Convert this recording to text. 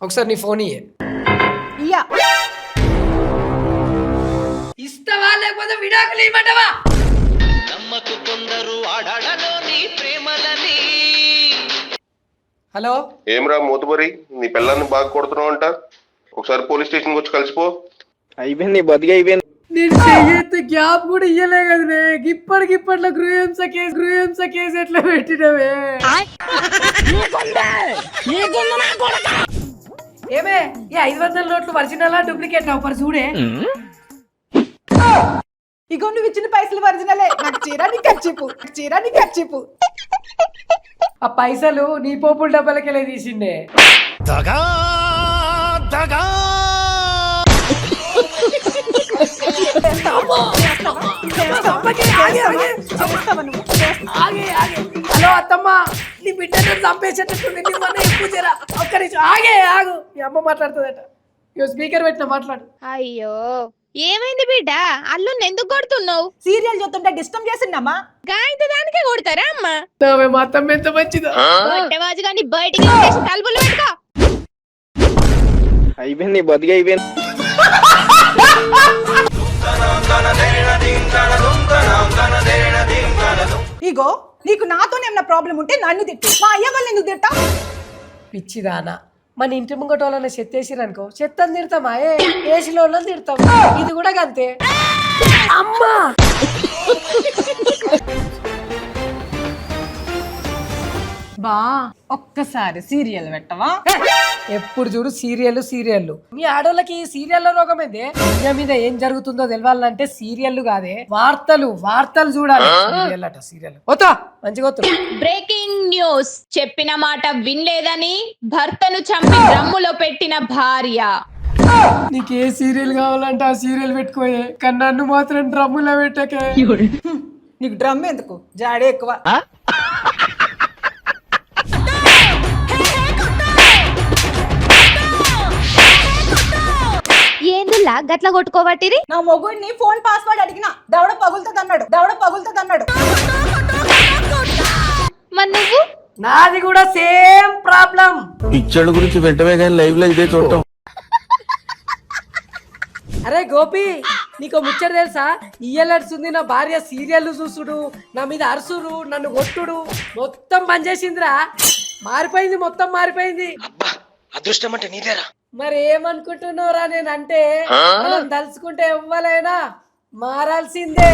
ఒకసారి నీ ఫోన్ ఇయ్యా ఇస్తావా లేకపోతే విడాకులు ఇవ్వమంటావా? నమ్మకు కొందరు ఆడాడలోని ప్రేమలని. హలో ఏమ్రా మూతుబరి, నీ పిల్లల్ని బాగా కొడుతున్నావు అంట. ఒకసారి పోలీస్ స్టేషన్ వచ్చి కలిసిపో. అయిపోయింది, బతికి అయిపోయింది. నేను చెయ్యెత్తే గ్యాప్ కూడా ఇయ్యలే కదనే. ఇప్పటికిప్పట్లో గృహహింస కేసు ఎట్లా పెట్టినవే? ఏమే ఈ 500 నోట్లు ఒరిజినలా డూప్లికేట్ అవపరు చూడే. ఇగో నువ్వు ఇచ్చిన పైసలు ఒరిజినలే. నాకు చీర నీ ఖర్చిపు ఆ పైసలు నీ పోపుల డబ్బలకెళ్ళే తీసిండే. హలో అత్తమ్మ, నీ బిడ్డను చంపేసేటట్టుంది. ఒక్క నిమిషం ఆగు. మీ అమ్మ మాట్లాడుతుందట. ఇగో స్పీకర్ పెట్టిన మాట్లాడు. అయ్యో ఏమైంది బిడ్డ? అల్లుని ఎందుకు కొడుతున్నావు? సీరియల్ చూస్తుంటే డిస్టర్బ్ చేసిందమ్మా. గాయంత దానికే కొడతారా అమ్మా? మా అత్తమ్మ ఎంత మంచిదో. కొట్టేవాజు గాని బయటికి తీసి తలుపులు పెట్టుకో. అయిపోయింది, బతికి అయిపోయింది. ఇగో నీకు నాతోనే ఏమైనా ప్రాబ్లం ఉంటే నన్ను తిట్టు, మా అయ్య వాళ్ళు ఎందుకు తిట్టా? పిచ్చిదానా, మన ఇంటి ముంగట వాళ్ళని చెత్తేసిరనుకో, చెత్తని తిడతామా? ఏసీలో వాళ్ళని తిడతాం. ఇది కూడా అంతే. అమ్మా బా ఒక్కసారి సీరియల్ పెట్టవా? ఎప్పుడు చూడు సీరియల్. మీ ఆడోళ్ళకి సీరియల్ రోగం ఏందే? దునియా మీద ఏం జరుగుతుందో తెలవాలంటే సీరియల్ కాదే, వార్తలు చూడాలి. సీరియల్ పోతా మంచిగా. Breaking news. చెప్పిన మాట వినలేదని భర్తను చంపి డ్రమ్ములో పెట్టిన భార్య. నీకు ఏ సీరియల్ కావాలంటే ఆ సీరియల్ పెట్టుకోయే, కానీ నన్ను మాత్రం డ్రమ్ములో పెట్టకే. నీకు డ్రమ్ ఎందుకు, జాడే ఎక్కువ. ఏందిలా గట్ల కొట్టుకోబట్టిరి? నా మొగుడిని ఫోన్ పాస్వర్డ్ అడిగినా దవడ పగులుతుంది అన్నాడు. మరి నువ్వు? నాది కూడా సేమ్ ప్రాబ్లం. పిచ్చడు గురించి వెంటనే కానీ లైవ్ లో ఇదే చూడటం. అరే గోపి, నీకు ముచ్చట తెలుసా? ఇయ్యలడుస్తుంది నా భార్య సీరియల్ చూసుడు, నా మీద అరుసుడు, నన్ను కొట్టుడు మొత్తం బంద్ చేసిందిరా. మొత్తం మారిపోయింది. అదృష్టం అంటే నీదేరా. మరి ఏమనుకుంటున్నావురా నేనంటే? మనం తలుచుకుంటే ఎవ్వలైనా మారాల్సిందే.